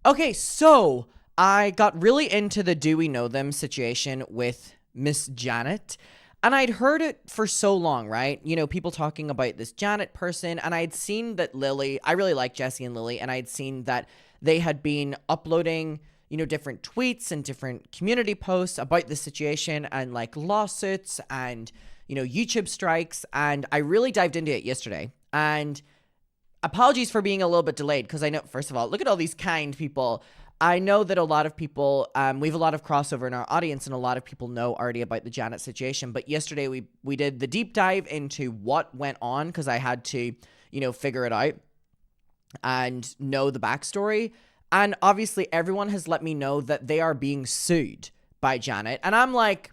Okay, so I got really into the do we know them situation with Miss Janet. And I'd heard it for so long, right? You know, people talking about this Janet person. And I'd seen that Lily, I really like Jesse and Lily. And I'd seen that they had been uploading, you know, different tweets and different community posts about the situation and like lawsuits and, you know, YouTube strikes. And I really dived into it yesterday. And apologies for being a little bit delayed because I know, first of all, look at all these kind people. I know that a lot of people, we have a lot of crossover in our audience and a lot of people know already about the Janet situation. But yesterday we did the deep dive into what went on because I had to, you know, figure it out and know the backstory. And obviously everyone has let me know that they are being sued by Janet. And I'm like,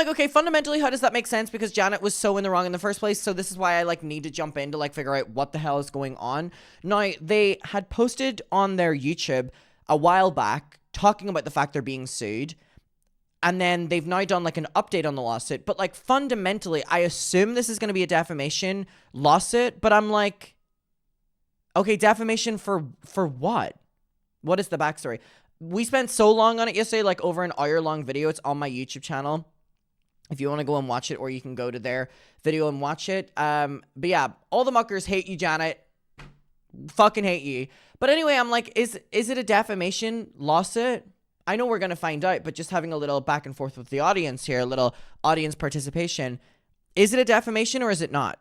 okay, fundamentally, how does that make sense? Because Janet was so in the wrong in the first place. So this is why I like need to jump in to like figure out what the hell is going on. Now, they had posted on their YouTube a while back talking about the fact they're being sued. And then they've now done like an update on the lawsuit. But like fundamentally, I assume this is going to be a defamation lawsuit. But I'm like, okay, defamation for what? What is the backstory? We spent so long on it yesterday, like over an hour-long video. It's on my YouTube channel. If you want to go and watch it, or you can go to their video and watch it. But yeah, all the muckers hate you, Janet. Fucking hate you. But anyway, I'm like, is it a defamation lawsuit? I know we're going to find out, but just having a little back and forth with the audience here, a little audience participation. Is it a defamation or is it not?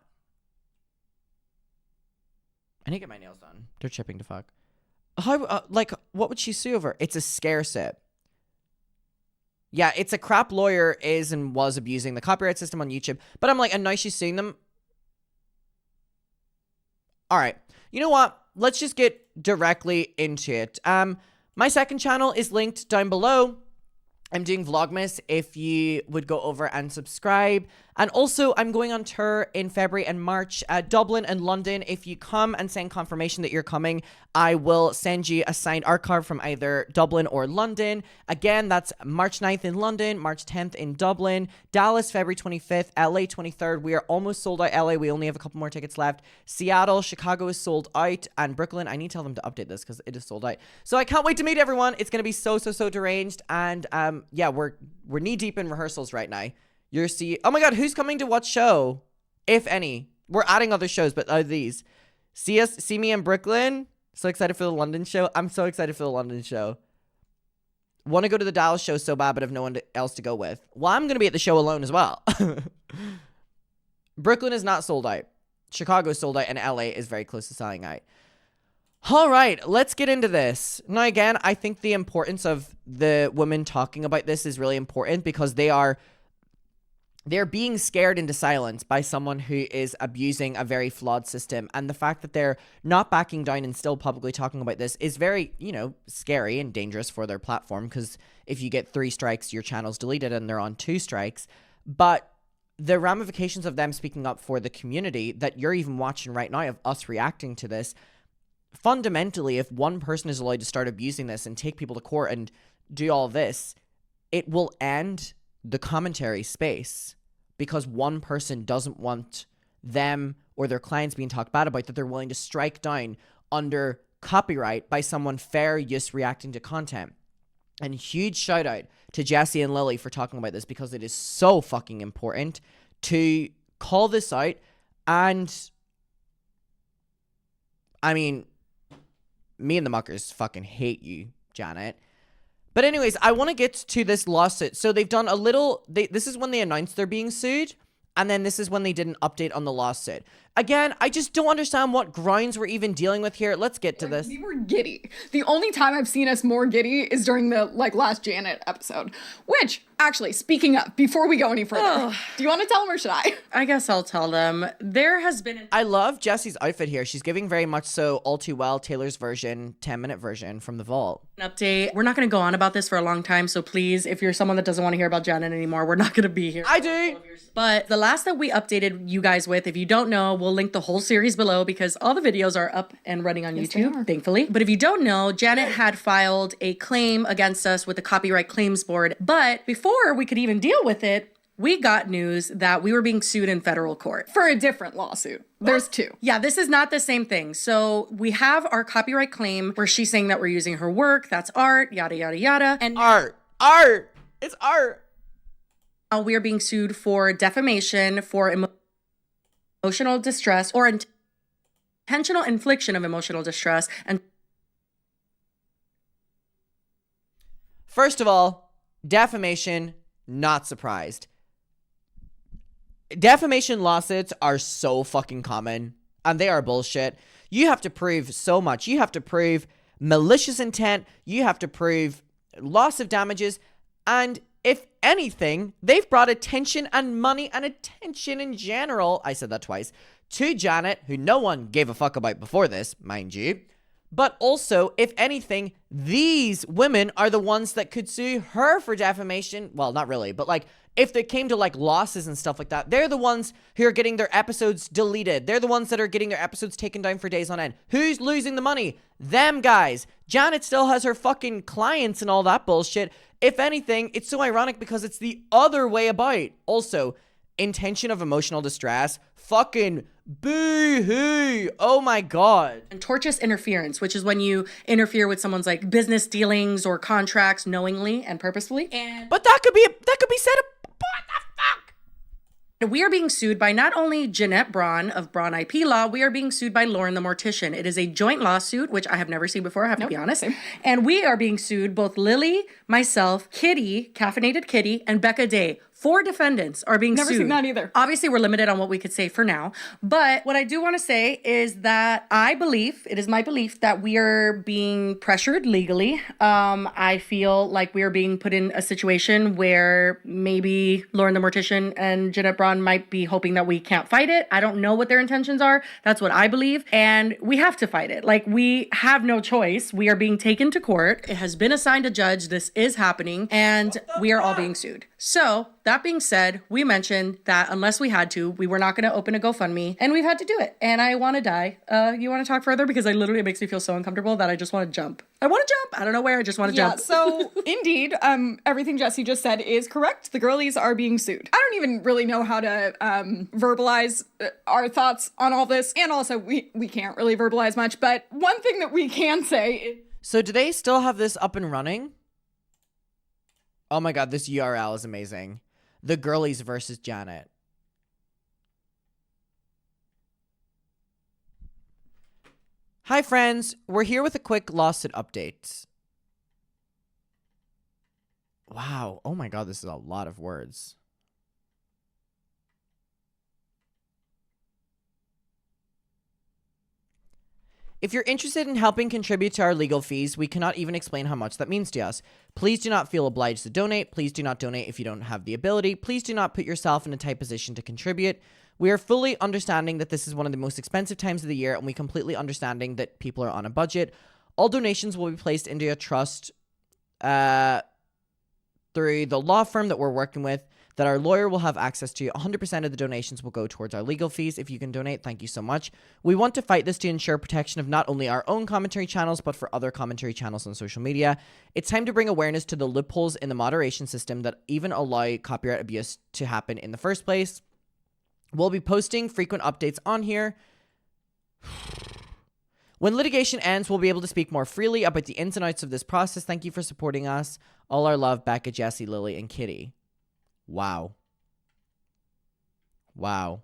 I need to get my nails done. They're chipping to fuck. How, like, what would she sue over? It's a scare set. Yeah, it's a crap lawyer is and was abusing the copyright system on YouTube. But I'm like, and now she's suing them. All right. You know what? Let's just get directly into it. My second channel is linked down below. I'm doing Vlogmas if you would go over and subscribe. And also, I'm going on tour in February and March at Dublin and London. If you come and send confirmation that you're coming, I will send you a signed art card from either Dublin or London. Again, that's March 9th in London, March 10th in Dublin, Dallas, February 25th, LA 23rd. We are almost sold out LA. We only have a couple more tickets left. Seattle, Chicago is sold out. And Brooklyn, I need to tell them to update this because it is sold out. So I can't wait to meet everyone. It's going to be so deranged. And yeah, we're knee deep in rehearsals right now. Oh my god, who's coming to what show? If any. We're adding other shows, but are these? See me in Brooklyn. So excited for the London show. I'm so excited for the London show. Want to go to the Dallas show so bad, but have no one else to go with. Well, I'm going to be at the show alone as well. Brooklyn is not sold out. Chicago is sold out, and LA is very close to selling out. All right, let's get into this. Now, again, I think the importance of the women talking about this is really important because they're being scared into silence by someone who is abusing a very flawed system. And the fact that they're not backing down and still publicly talking about this is very, you know, scary and dangerous for their platform. Because if you get 3 strikes, your channel's deleted and they're on 2 strikes. But the ramifications of them speaking up for the community that you're even watching right now of us reacting to this, fundamentally, if one person is allowed to start abusing this and take people to court and do all this, it will end the commentary space because one person doesn't want them or their clients being talked bad about, that they're willing to strike down under copyright by someone fair use reacting to content. And huge shout out to Jesse and Lily for talking about this because it is so fucking important to call this out. And I mean, me and the muckers fucking hate you, Janet. But anyways, I want to get to this lawsuit. So they've done a little, this is when they announced they're being sued. And then this is when they did an update on the lawsuit. Again, I just don't understand what grounds we're even dealing with here. Let's get to this. We were giddy. The only time I've seen us more giddy is during the last Janet episode. Which, actually, speaking of, before we go any further, do you want to tell them or should I? I guess I'll tell them. There has been I love Jessie's outfit here. She's giving very much so All Too Well, Taylor's version, 10-minute version from the vault. An update. We're not going to go on about this for a long time, so please, if you're someone that doesn't want to hear about Janet anymore, we're not going to be here. I do! But the last that we updated you guys with, if you don't know, we'll link the whole series below because all the videos are up and running on YouTube, thankfully. But if you don't know, Janet had filed a claim against us with the Copyright Claims Board. But before we could even deal with it, we got news that we were being sued in federal court. For a different lawsuit. There's two. Yeah, this is not the same thing. So we have our copyright claim where she's saying that we're using her work. That's art, yada, yada, yada. And Art. It's art. now we are being sued for defamation, for emotional distress, or intentional infliction of emotional distress. And First of all, defamation, not surprised. Defamation lawsuits are so fucking common, and they are bullshit. You have to prove so much. You have to prove malicious intent. You have to prove loss of damages. And if anything, they've brought attention and money and attention in general, I said that twice, to Janet, who no one gave a fuck about before this, mind you. But also, if anything, these women are the ones that could sue her for defamation. Well, not really, but like, if they came to like losses and stuff like that, they're the ones who are getting their episodes deleted. They're the ones that are getting their episodes taken down for days on end. Who's losing the money? Them guys. Janet still has her fucking clients and all that bullshit. If anything, it's so ironic because it's the other way about. Also, intention of emotional distress. Fucking boo-hoo. Oh my God. and tortious interference, which is when you interfere with someone's like business dealings or contracts knowingly and purposefully. And But that could be said. What the fuck? we are being sued by not only Jeanette Braun of Braun IP Law, we are being sued by Lauren the Mortician. It is a joint lawsuit, which I have never seen before, I have to be honest. Same. And we are being sued, both Lily, myself, Kitty, Caffeinated Kitty, and Becca Day. 4 defendants are being Never sued. seen that either. Obviously, we're limited on what we could say for now. But what I do want to say is that it is my belief that we are being pressured legally. I feel like we are being put in a situation where maybe Lauren the Mortician and Jeanette Braun might be hoping that we can't fight it. I don't know what their intentions are. That's what I believe. And we have to fight it. Like, we have no choice. We are being taken to court. It has been assigned a judge. This is happening. And we are all being sued. So, that being said, we mentioned that unless we had to, we were not going to open a GoFundMe, and we've had to do it. And I want to die. You want to talk further? Because it makes me feel so uncomfortable that I just want to jump. I want to jump. I don't know where. I just want to jump. So indeed, everything Jesse just said is correct. The girlies are being sued. I don't even really know how to verbalize our thoughts on all this. And also, we can't really verbalize much. But one thing that we can say is... So do they still have this up and running? Oh my God, this URL is amazing. The girlies versus Janet. Hi friends, we're here with a quick lawsuit update. Wow, oh my God, this is a lot of words. If you're interested in helping contribute to our legal fees, we cannot even explain how much that means to us. Please do not feel obliged to donate. Please do not donate if you don't have the ability. Please do not put yourself in a tight position to contribute. We are fully understanding that this is one of the most expensive times of the year, and we completely understanding that people are on a budget. All donations will be placed into a trust through the law firm that we're working with, that our lawyer will have access to. 100% of the donations will go towards our legal fees. If you can donate, thank you so much. We want to fight this to ensure protection of not only our own commentary channels, but for other commentary channels on social media. It's time to bring awareness to the loopholes in the moderation system that even allow copyright abuse to happen in the first place. We'll be posting frequent updates on here. When litigation ends, we'll be able to speak more freely about the ins and outs of this process. Thank you for supporting us. All our love, Becca, Jesse, Lily, and Kitty. Wow. Wow.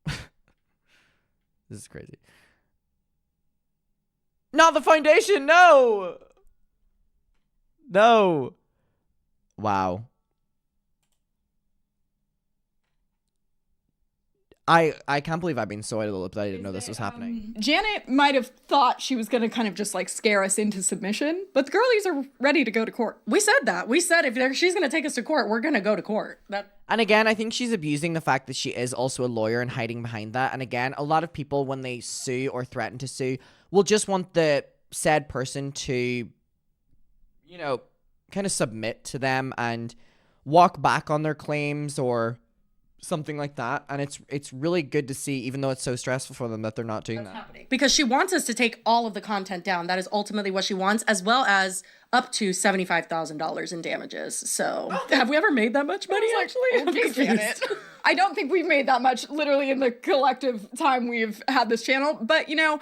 This is crazy. Not the foundation, no! No. Wow. I can't believe I've been so out of the loop that I didn't know this was happening. Janet might have thought she was going to kind of just like scare us into submission, but the girlies are ready to go to court. We said that. We said if she's going to take us to court, we're going to go to court. And again, I think she's abusing the fact that she is also a lawyer and hiding behind that. And again, a lot of people, when they sue or threaten to sue, will just want the said person to, you know, kind of submit to them and walk back on their claims or something like that, and it's really good to see, even though it's so stressful for them, that they're not doing that. Because she wants us to take all of the content down. That is ultimately what she wants, as well as up to $75,000 in damages. So have we ever made that much money, actually? Okay, Janet. I don't think we've made that much literally in the collective time we've had this channel. But, you know,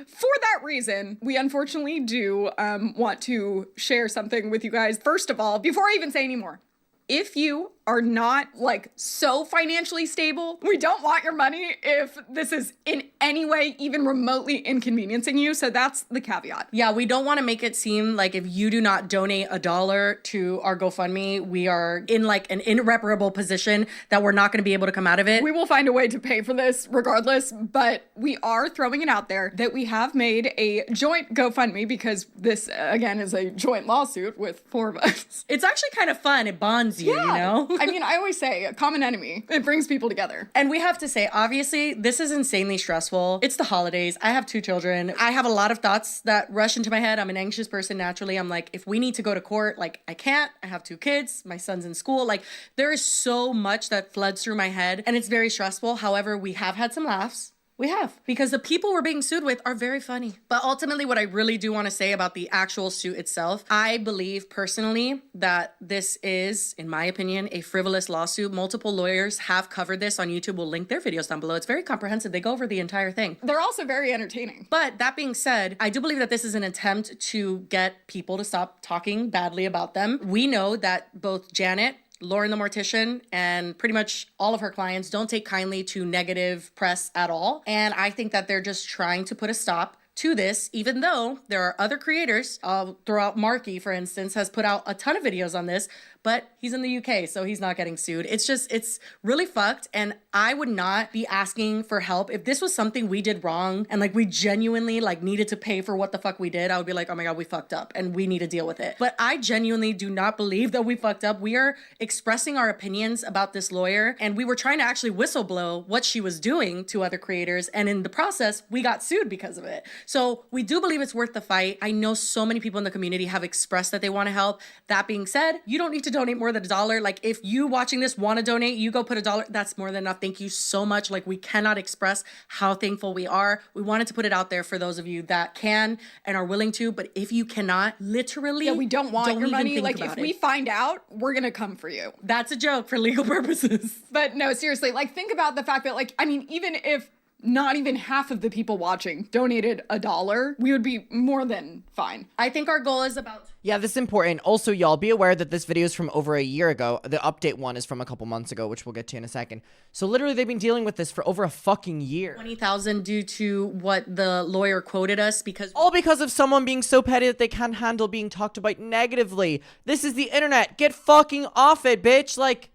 for that reason, we unfortunately do want to share something with you guys. First of all, before I even say any more, if you are not like so financially stable, we don't want your money if this is in any way even remotely inconveniencing you. So that's the caveat. Yeah, we don't want to make it seem like if you do not donate $1 to our GoFundMe, we are in like an irreparable position that we're not going to be able to come out of it. We will find a way to pay for this regardless, but we are throwing it out there that we have made a joint GoFundMe because this, again, is a joint lawsuit with 4 of us. It's actually kind of fun. It bonds you, you know? I mean, I always say a common enemy. It brings people together. And we have to say, obviously, this is insanely stressful. It's the holidays. I have 2 children. I have a lot of thoughts that rush into my head. I'm an anxious person naturally. I'm like, if we need to go to court, like, I can't. I have 2 kids. My son's in school. Like, there is so much that floods through my head, and it's very stressful. However, we have had some laughs. We have, because the people we're being sued with are very funny. But ultimately, what I really do want to say about the actual suit itself, I believe personally that this is, in my opinion, a frivolous lawsuit. Multiple lawyers have covered this on YouTube. We'll link their videos down below. It's very comprehensive. They go over the entire thing. They're also very entertaining. But that being said, I do believe that this is an attempt to get people to stop talking badly about them. We know that both Janet, Lauren the Mortician, and pretty much all of her clients don't take kindly to negative press at all. And I think that they're just trying to put a stop to this, even though there are other creators. I'll throw out Marky, for instance, has put out a ton of videos on this, but he's in the UK, so he's not getting sued. It's really fucked, and I would not be asking for help. If this was something we did wrong and like we genuinely like needed to pay for what the fuck we did, I would be like, oh my God, we fucked up and we need to deal with it. But I genuinely do not believe that we fucked up. We are expressing our opinions about this lawyer, and we were trying to actually whistleblow what she was doing to other creators, and in the process, we got sued because of it. So we do believe it's worth the fight. I know so many people in the community have expressed that they want to help. That being said, you don't need to donate more than $1. Like, if you watching this want to donate, you go put $1. That's more than enough. Thank you so much. Like, we cannot express how thankful we are. We wanted to put it out there for those of you that can and are willing to, but if you cannot, literally, we don't want your money. Like, if we it. find out, we're gonna come for you. That's a joke for legal purposes. But no, seriously, like, think about the fact that, like, I mean, even if not even half of the people watching donated $1, we would be more than fine. I think our goal is about... Yeah, this is important. Also, y'all, be aware that this video is from over a year ago. The update one is from a couple months ago, which we'll get to in a second. So literally, they've been dealing with this for over a fucking year. 20,000 due to what the lawyer quoted us, because... All because of someone being so petty that they can't handle being talked about negatively. This is the internet. Get fucking off it, bitch. Like...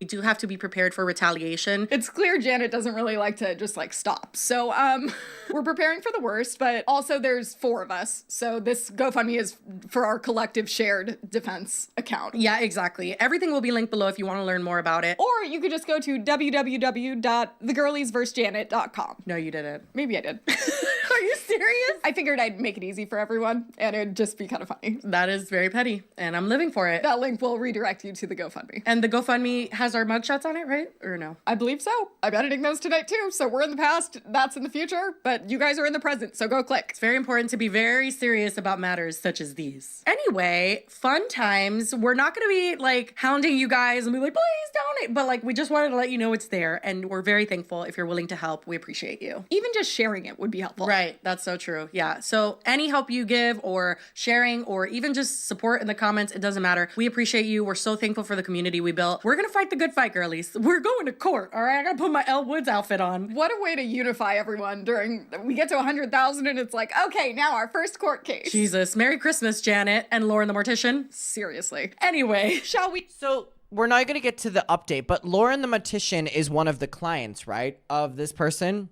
We do have to be prepared for retaliation. It's clear Janet doesn't really like to just like stop. So we're preparing for the worst, but also there's 4 of us. So this GoFundMe is for our collective shared defense account. Yeah, exactly. Everything will be linked below if you want to learn more about it. Or you could just go to www.thegirliesvsjanet.com. No, you didn't. Maybe I did. Are you serious? I figured I'd make it easy for everyone and it'd just be kind of funny. That is very petty, and I'm living for it. That link will redirect you to the GoFundMe. And the GoFundMe has our mugshots on it, right? Or no? I believe so. I'm editing those tonight too. So we're in the past, that's in the future, but you guys are in the present, so go click. It's very important to be very serious about matters such as these. Anyway, fun times. We're not going to be like hounding you guys and be like, please donate. But like, we just wanted to let you know it's there, and we're very thankful if you're willing to help. We appreciate you. Even just sharing it would be helpful. Right. That's so true. Yeah. So any help you give or sharing or even just support in the comments, it doesn't matter. We appreciate you. We're so thankful for the community we built. We're going to fight the good fight, girlies. We're going to court. All right. I got to put my Elle Woods outfit on. What a way to unify everyone during, we get to 100,000 and it's like, okay, now our first court case. Jesus. Merry Christmas, Janet and Lauren the Mortician. Seriously. Anyway, shall we? So we're not going to get to the update, but Lauren the Mortician is one of the clients, right, of this person.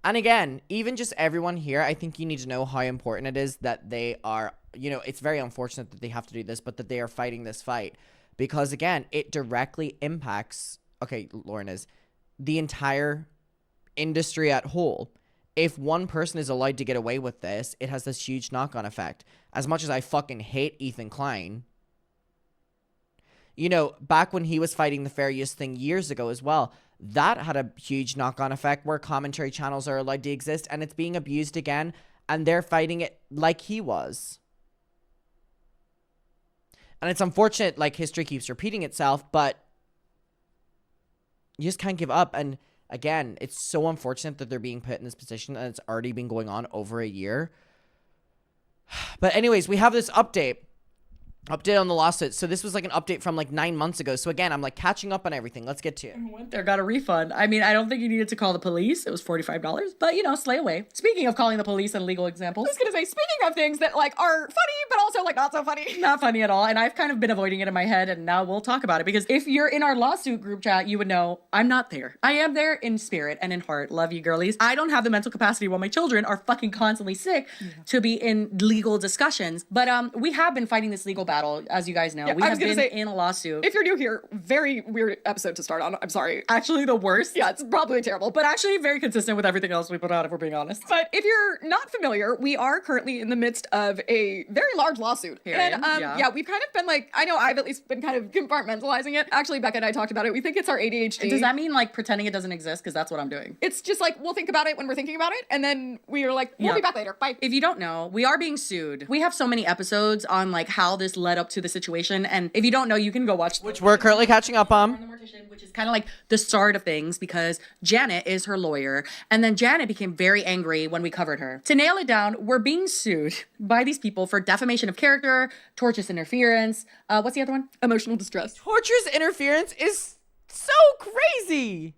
And again, even just everyone here, I think you need to know how important it is that they are, you know, it's very unfortunate that they have to do this, but that they are fighting this fight. Because again, it directly impacts, okay, Lauren is, the entire industry at whole. If one person is allowed to get away with this, it has this huge knock-on effect. As much as I fucking hate Ethan Klein, You know, back when he was fighting the fair use thing years ago as well, that had a huge knock-on effect where commentary channels are allowed to exist, and it's being abused again, and they're fighting it like he was. And it's unfortunate, like, history keeps repeating itself, but you just can't give up. And again, it's so unfortunate that they're being put in this position, and it's already been going on over a year. But anyways, we have this update on the lawsuit. So this was like an update from like 9 months ago. So again, I'm like catching up on everything. Let's get to it. Went there, got a refund. I mean, I don't think you needed to call the police. It was $45, but you know, slay away. Speaking of calling the police and legal examples. I was gonna say, speaking of things that like are funny, but also like not so funny. Not funny at all. And I've kind of been avoiding it in my head, and now we'll talk about it, because if you're in our lawsuit group chat, you would know I'm not there. I am there in spirit and in heart. Love you, girlies. I don't have the mental capacity while my children are fucking constantly sick to be in legal discussions. But we have been fighting this legal battle, as you guys know. Yeah, we have been in a lawsuit. If you're new here, very weird episode to start on. I'm sorry. Actually the worst. Yeah, it's probably terrible, But actually very consistent with everything else we put out, if we're being honest. But if you're not familiar, we are currently in the midst of a very large lawsuit. And yeah, we've kind of been like, I know I've at least been kind of compartmentalizing it. Actually, Becca and I talked about it. We think it's our ADHD. Does that mean like pretending it doesn't exist? Because that's what I'm doing. It's just like, we'll think about it when we're thinking about it, and then we are like, we'll be back later. Bye. If you don't know, we are being sued. We have so many episodes on like how this led up to the situation, and if you don't know, you can go watch Which we're currently catching up on. Which is kind of like the start of things, because Janet is her lawyer, and then Janet became very angry when we covered her. To nail it down, we're being sued by these people for defamation of character, tortious interference. What's the other one? Emotional distress. Tortuous interference is so crazy.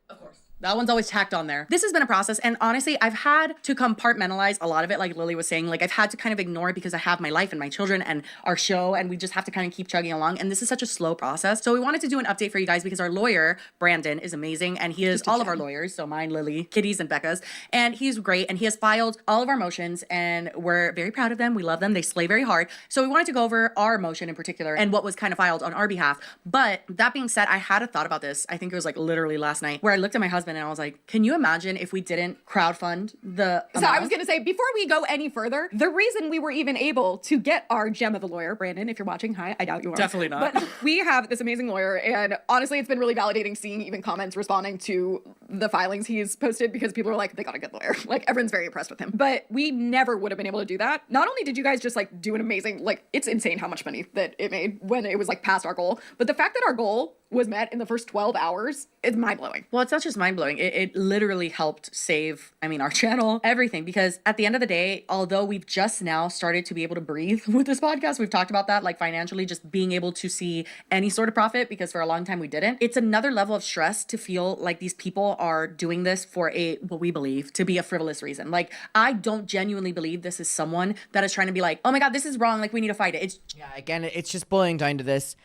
Of course. That one's always tacked on there. This has been a process, and honestly, I've had to compartmentalize a lot of it, like Lily was saying. Like, I've had to kind of ignore it because I have my life and my children and our show, and we just have to kind of keep chugging along, and this is such a slow process. So we wanted to do an update for you guys because our lawyer, Brandon, is amazing, and he is all of our lawyers, so mine, Lily, Kitty's, and Becca's, and he's great, and he has filed all of our motions, and we're very proud of them. We love them. They slay very hard. So we wanted to go over our motion in particular and what was kind of filed on our behalf. But that being said, I had a thought about this. I think it was like literally last night, where I looked at my husband and I was like, can you imagine if we didn't crowdfund the amount? So I was going to say, before we go any further, the reason we were even able to get our gem of a lawyer, Brandon, if you're watching, hi, I doubt you are. Definitely not. But we have this amazing lawyer, and honestly, it's been really validating seeing even comments responding to the filings he's posted, because people are like, they got a good lawyer. Like, everyone's very impressed with him. But we never would have been able to do that. Not only did you guys just like do an amazing, like, it's insane how much money that it made when it was like past our goal, but the fact that our goal was met in the first 12 hours is mind-blowing. Well, it's not just mind-blowing. It literally helped save, our channel, everything. Because at the end of the day, although we've just now started to be able to breathe with this podcast, we've talked about that, like financially, just being able to see any sort of profit, because for a long time we didn't. It's another level of stress to feel like these people are doing this for what we believe to be a frivolous reason. Like, I don't genuinely believe this is someone that is trying to be like, oh my God, this is wrong, like we need to fight it. Yeah, again, it's just boiling down to this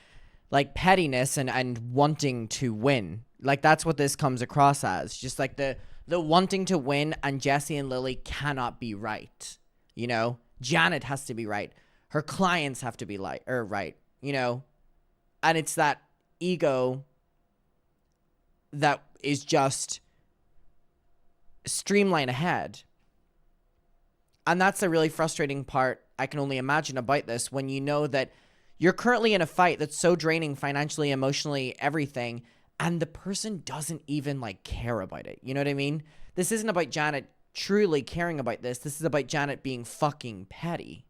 like pettiness and wanting to win. Like, that's what this comes across as. Just like the wanting to win, and Jesse and Lily cannot be right. You know, Janet has to be right. Her clients have to be right, you know? And it's that ego that is just streamline ahead. And that's the really frustrating part I can only imagine about this, when you know that you're currently in a fight that's so draining financially, emotionally, everything, and the person doesn't even like care about it. You know what I mean? This isn't about Janet truly caring about this. This is about Janet being fucking petty.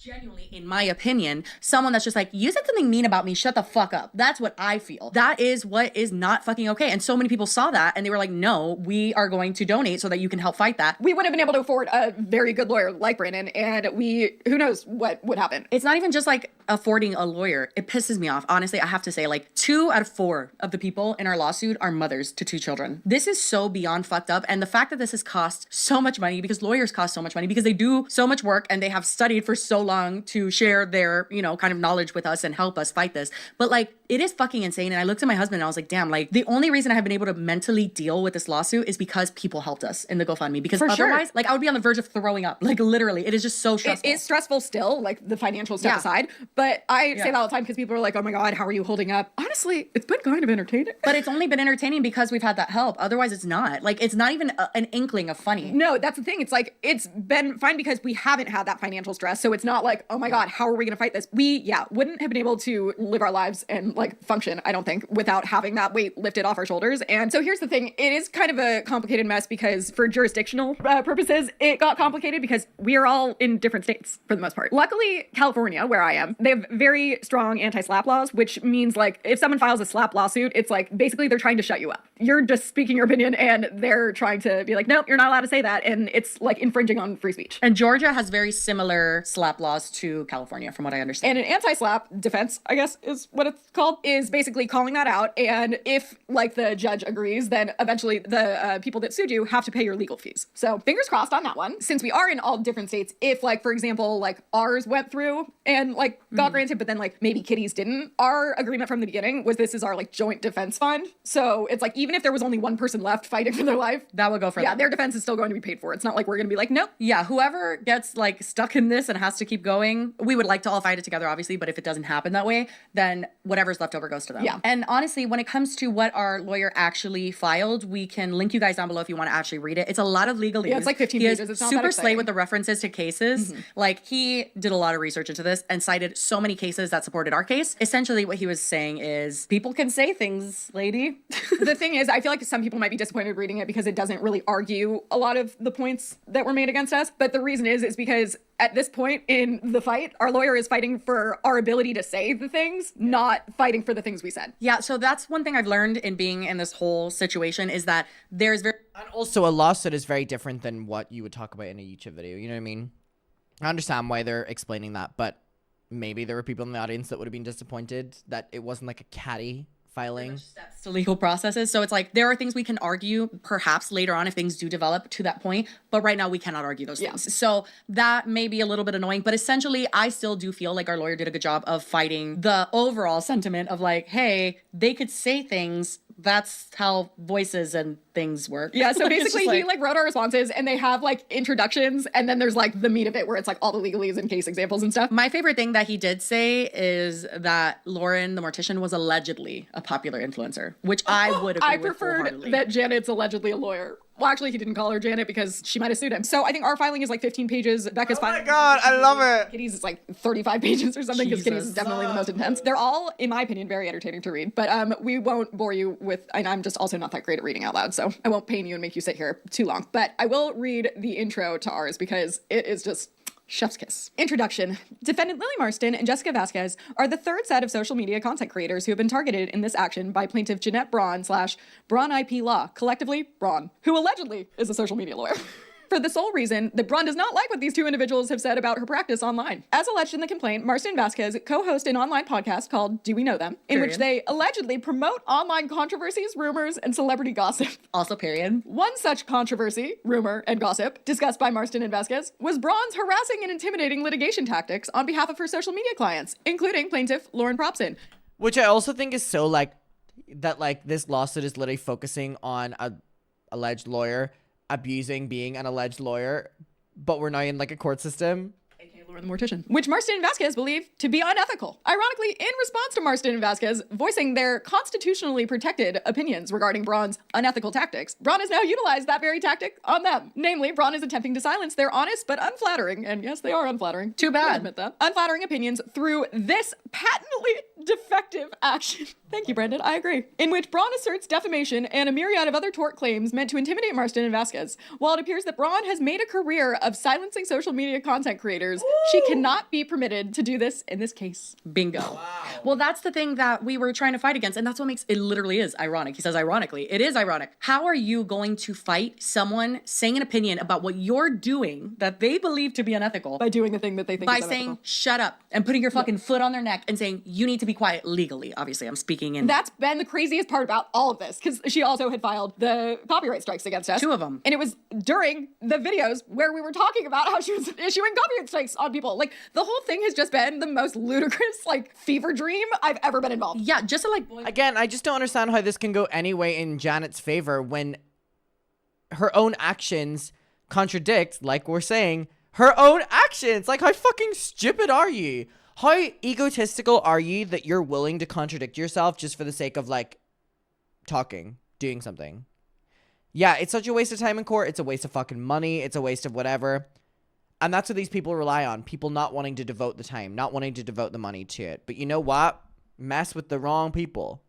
Genuinely, in my opinion, someone that's just like, you said something mean about me, shut the fuck up. That's what I feel. That is what is not fucking okay. And so many people saw that and they were like, no, we are going to donate so that you can help fight that. We wouldn't have been able to afford a very good lawyer like Brandon, and who knows what would happen. It's not even just like affording a lawyer. It pisses me off. Honestly, I have to say, like 2 out of 4 of the people in our lawsuit are mothers to 2 children. This is so beyond fucked up. And the fact that this has cost so much money, because lawyers cost so much money, because they do so much work and they have studied for so long to share their, kind of knowledge with us and help us fight this. But like, it is fucking insane. And I looked at my husband and I was like, damn, like the only reason I have been able to mentally deal with this lawsuit is because people helped us in the GoFundMe. Because otherwise, like I would be on the verge of throwing up. Like literally, it is just so stressful. It is stressful still, like the financial stuff aside. But I say that all the time because people are like, oh my God, how are you holding up? Honestly, it's been kind of entertaining. But it's only been entertaining because we've had that help. Otherwise, it's not. Like, it's not even an inkling of funny. No, that's the thing. It's like, it's been fine because we haven't had that financial stress. So it's not not like, oh my God, how are we going to fight this? We wouldn't have been able to live our lives and like function, I don't think, without having that weight lifted off our shoulders. And so here's the thing. It is kind of a complicated mess because for jurisdictional purposes, it got complicated because we are all in different states for the most part. Luckily, California, where I am, they have very strong anti-SLAPP laws, which means like if someone files a SLAPP lawsuit, it's like basically they're trying to shut you up. You're just speaking your opinion and they're trying to be like, nope, you're not allowed to say that. And it's like infringing on free speech. And Georgia has very similar SLAPP laws to California, from what I understand. And an anti-SLAPP defense, I guess is what it's called, is basically calling that out. And if like the judge agrees, then eventually the people that sued you have to pay your legal fees. So fingers crossed on that one. Since we are in all different states, if like, for example, like ours went through and like got granted, but then like maybe Kitty's didn't, our agreement from the beginning was this is our like joint defense fund. So it's like, even if there was only one person left fighting for their life, that would go for them. Their defense is still going to be paid for. It's not like we're going to be like, nope. Yeah, whoever gets like stuck in this and has to keep going, we would like to all fight it together, obviously, but if it doesn't happen that way, then whatever's left over goes to them. Yeah. And honestly, when it comes to what our lawyer actually filed, we can link you guys down below if you want to actually read it. It's a lot of legalese. Yeah, it's like 15 pages. It's not super that slay exciting. with the references to cases. Like, he did a lot of research into this and cited so many cases that supported our case. Essentially, what he was saying is people can say things, lady. The thing is, I feel like some people might be disappointed reading it because it doesn't really argue a lot of the points that were made against us. But the reason is because at this point in the fight, our lawyer is fighting for our ability to say the things, not fighting for the things we said. Yeah, so that's one thing I've learned in being in this whole situation is that there's very... And also, a lawsuit is very different than what you would talk about in a YouTube video. You know what I mean? I understand why they're explaining that, but maybe there were people in the audience that would have been disappointed that it wasn't like a catty filing. Steps to legal processes. So it's like there are things we can argue perhaps later on if things do develop to that point, but right now we cannot argue those things. So that may be a little bit annoying, but essentially I still do feel like our lawyer did a good job of fighting the overall sentiment of like, hey, they could say things. That's how voices and things work. Yeah, so Like, it's basically just he like wrote our responses and they have like introductions and then there's like the meat of it where it's like all the legalese and case examples and stuff. My favorite thing that he did say is that Lauren, the mortician, was allegedly a popular influencer, which I would agree I with preferred wholeheartedly. that Janet's allegedly a lawyer. Well, actually, he didn't call her Janet because she might have sued him. So I think our filing is like 15 pages. Becca's filing. Oh my God, I love it. Kitty's is like 35 pages or something because Kitty's is definitely the most intense. They're all, in my opinion, very entertaining to read. But we won't bore you with, and I'm just also not that great at reading out loud, so I won't pain you and make you sit here too long. But I will read the intro to ours because it is just chef's kiss. Introduction. Defendant Lily Marston and Jessica Vasquez are the third set of social media content creators who have been targeted in this action by plaintiff Jeanette Braun / Braun IP Law, collectively Braun, who allegedly is a social media lawyer. For the sole reason that Braun does not like what these two individuals have said about her practice online. As alleged in the complaint, Marston and Vasquez co-host an online podcast called Do We Know Them, in which they allegedly promote online controversies, rumors, and celebrity gossip. Also, period. One such controversy, rumor, and gossip discussed by Marston and Vasquez was Braun's harassing and intimidating litigation tactics on behalf of her social media clients, including plaintiff Lauren Propson. Which I also think is so like that, like this lawsuit is literally focusing on a alleged lawyer abusing being an alleged lawyer, but we're now in like a court system. aka Lauren the Mortician. Which Marston and Vasquez believe to be unethical. Ironically, in response to Marston and Vasquez voicing their constitutionally protected opinions regarding Braun's unethical tactics, Braun has now utilized that very tactic on them. Namely, Braun is attempting to silence their honest but unflattering, and yes, they are unflattering. Too bad. I admit that. Unflattering opinions through this patently defective action. Thank you, Brandon. I agree. In which Braun asserts defamation and a myriad of other tort claims meant to intimidate Marston and Vasquez. While it appears that Braun has made a career of silencing social media content creators, she cannot be permitted to do this in this case. Bingo. Wow. Well, that's the thing that we were trying to fight against, and that's what makes it literally is ironic. He says ironically. It is ironic. How are you going to fight someone saying an opinion about what you're doing that they believe to be unethical By doing the thing that they think by is saying unethical. shut up and putting your fucking foot on their neck and saying you need to be quiet legally? Obviously, I'm speaking in That's been the craziest part about all of this, because she also had filed the copyright strikes against us. 2 of them. And it was during the videos where we were talking about how she was issuing copyright strikes on people. Like, the whole thing has just been the most ludicrous, like, fever dream I've ever been involved. Yeah, just to like Again, I just don't understand how this can go any way in Janet's favor when her own actions contradict, like we're saying, her own actions. Like, how fucking stupid are you? How egotistical are you that you're willing to contradict yourself just for the sake of, like, talking, doing something? Yeah, it's such a waste of time in court. It's a waste of fucking money. It's a waste of whatever. And that's what these people rely on. People not wanting to devote the time, not wanting to devote the money to it. But you know what? Mess with the wrong people.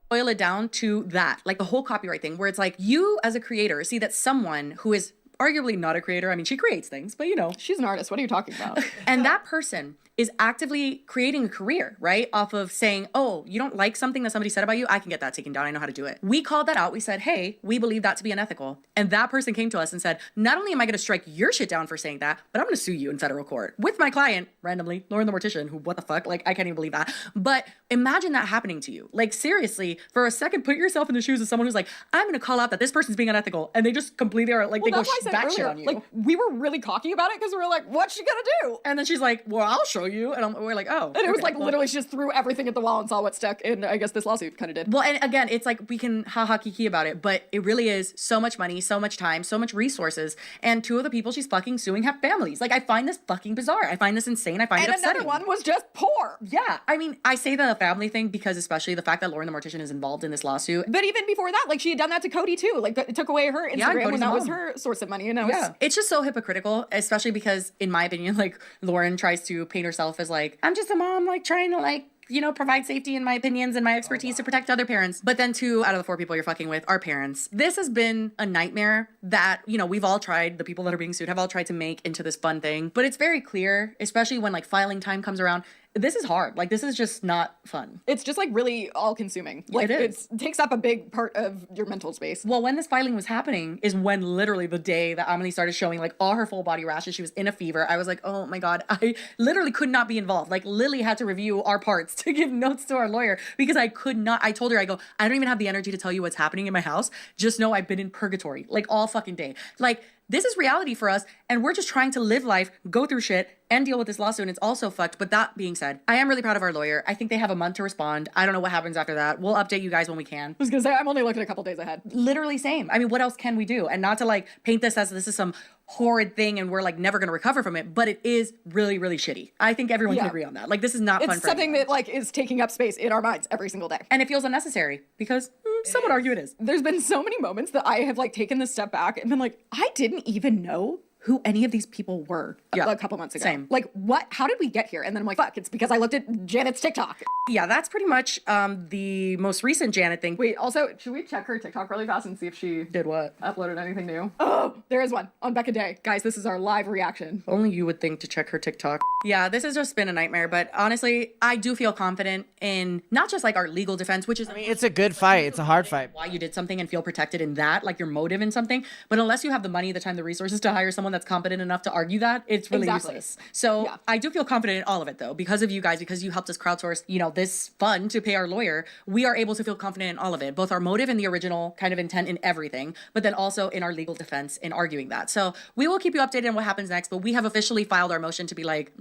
Boil it down to that, like the whole copyright thing, where it's like you as a creator see that someone who is arguably not a creator, I mean, she creates things, but you know. She's an artist. What are you talking about? And that person is actively creating a career, right? Off of saying, oh, you don't like something that somebody said about you? I can get that taken down. I know how to do it. We called that out. We said, hey, we believe that to be unethical. And that person came to us and said, not only am I going to strike your shit down for saying that, but I'm going to sue you in federal court with my client, randomly, Lauren the Mortician, who, what the fuck? Like, I can't even believe that. But imagine that happening to you. Like, seriously, for a second, put yourself in the shoes of someone who's like, I'm going to call out that this person's being unethical. And they just completely are like, Well, they go that's why I said batshit earlier, on you. like, we were really cocky about it because we were like, what's she gonna do? And then she's like, well, I'll show you. And we're like, oh. And it was okay, like well. literally she just threw everything at the wall and saw what stuck, and I guess this lawsuit kind of did. Well, and again, it's like we can ha kiki about it, but it really is so much money, so much time, so much resources. And two of the people she's fucking suing have families. Like, I find this fucking bizarre. I find this insane. I find it And upsetting. another one was just poor. Yeah. I mean, I say the family thing because especially the fact that Lauren the Mortician is involved in this lawsuit. But even before that, like, she had done that to Cody too. Like, it took away her Yeah, and Instagram Cody's when that was mom. her source of money. And I was, Yeah. It's just so hypocritical, especially because, in my opinion, like, Lauren tries to paint herself as like, I'm just a mom, like, trying to, like, you know, provide safety in my opinions and my expertise to protect other parents. But then 2 out of the 4 people you're fucking with are parents. This has been a nightmare that, you know, we've all tried, the people that are being sued have all tried to make into this fun thing. But it's very clear, especially when like filing time comes around, this is hard. Like, this is just not fun. it's just like really all consuming. Like, It is. it takes up a big part of your mental space. Well, when this filing was happening is when literally the day that Amelie started showing like all her full body rashes, she was in a fever. I was like, oh my God, I literally could not be involved. Like, Lily had to review our parts to give notes to our lawyer because I could not. I told her, I go, I don't even have the energy to tell you what's happening in my house. Just know I've been in purgatory like all fucking day. Like, this is reality for us, and we're just trying to live life, go through shit, and deal with this lawsuit, and it's also fucked. But that being said, I am really proud of our lawyer. I think they have a month to respond. I don't know what happens after that. We'll update you guys when we can. I was gonna say, I'm only looking a couple days ahead. Literally same. I mean, what else can we do? And not to like paint this as this is some horrid thing and we're like never gonna recover from it, but it is really, really shitty. I think everyone can Yeah. agree on that. Like, this is not fun It's for something anyone. that like is taking up space in our minds every single day. And it feels unnecessary because some would argue it is. There's been so many moments that I have like taken this step back and been like, I didn't even know who any of these people were Yeah. a couple months ago. Same. Like, what? How did we get here? And then I'm like, fuck, it's because I looked at Janet's TikTok. Yeah, that's pretty much the most recent Janet thing. Wait, also, should we check her TikTok really fast and see if she Did what? uploaded anything new? Oh, there is one on Becca Day. Guys, this is our live reaction. Only you would think to check her TikTok. Yeah, this has just been a nightmare, but honestly, I do feel confident in not just like our legal defense, which is I mean, it's a good fight. It's a hard fight. why you did something and feel protected in that, like your motive in something. But unless you have the money, the time, the resources to hire someone that's competent enough to argue that, it's really Exactly. useless. So Yeah. I do feel confident in all of it though, because of you guys, because you helped us crowdsource, you know, this fund to pay our lawyer. We are able to feel confident in all of it, both our motive and the original kind of intent in everything, but then also in our legal defense in arguing that. So we will keep you updated on what happens next, but we have officially filed our motion to be like,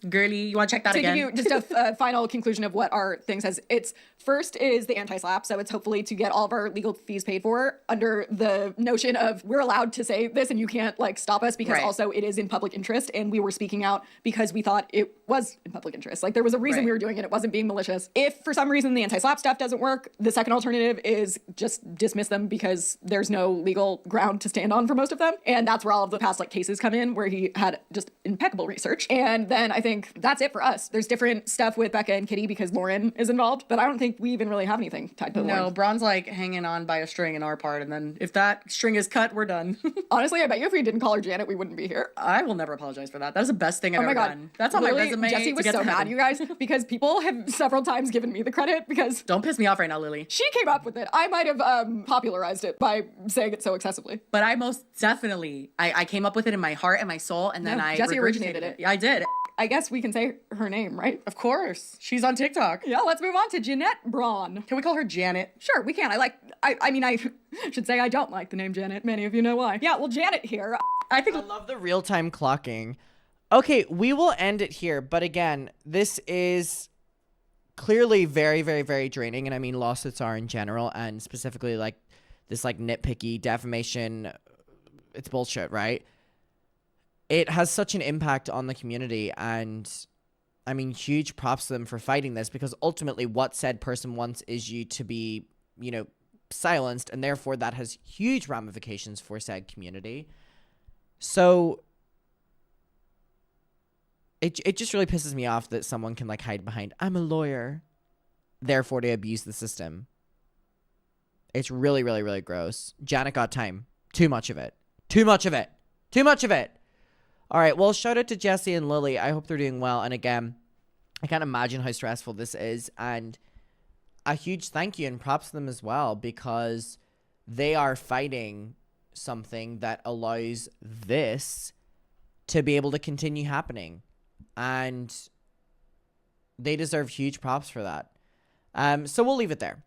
girly, you want to check that To again? give you just a final conclusion of what our thing says, it's first is the anti-SLAPP, so it's hopefully to get all of our legal fees paid for under the notion of we're allowed to say this and you can't like stop us because Right. also it is in public interest and we were speaking out because we thought it was in public interest. Like there was a reason Right. we were doing it. It wasn't being malicious. If for some reason the anti-SLAPP stuff doesn't work, the second alternative is just dismiss them because there's no legal ground to stand on for most of them. And that's where all of the past like cases come in where he had just impeccable research. And then I think that's it for us. There's different stuff with Becca and Kitty because Lauren is involved, but I don't think we even really have anything tied to No, Lauren. Braun's like hanging on by a string in our part, and then if that string is cut, we're done. Honestly, I bet you if we didn't call her Janet, we wouldn't be here. I will never apologize for that. That is the best thing I've Oh my ever god. done. That's on my Literally, resume. Jesse to was get so to mad, heaven. you guys, because people have several times given me the credit because Don't piss me off right now, Lily. she came up with it. I might have popularized it by saying it so excessively. But I most definitely, I came up with it in my heart and my soul, and then No, I Jesse regurgitated originated it. Yeah, I did. I guess we can say her name, right? Of course. She's on TikTok. Yeah, let's move on to Jeanette Braun. Can we call her Janet? Sure, we can. I mean, I should say I don't like the name Janet. Many of you know why. Yeah, well, Janet here. I think I love the real-time clocking. Okay, we will end it here, but again, this is clearly very, very, very draining, and I mean lawsuits are in general, and specifically like this like nitpicky defamation, it's bullshit, right? It has such an impact on the community, and I mean huge props to them for fighting this, because ultimately what said person wants is you to be, you know, silenced, and therefore that has huge ramifications for said community. So it just really pisses me off that someone can like hide behind, I'm a lawyer, therefore to abuse the system. It's really, really, really gross. Janet got time. Too much of it. Too much of it. Too much of it. All right. Well, shout out to Jesse and Lily. I hope they're doing well. And again, I can't imagine how stressful this is. And a huge thank you and props to them as well, because they are fighting something that allows this to be able to continue happening. And they deserve huge props for that. So we'll leave it there.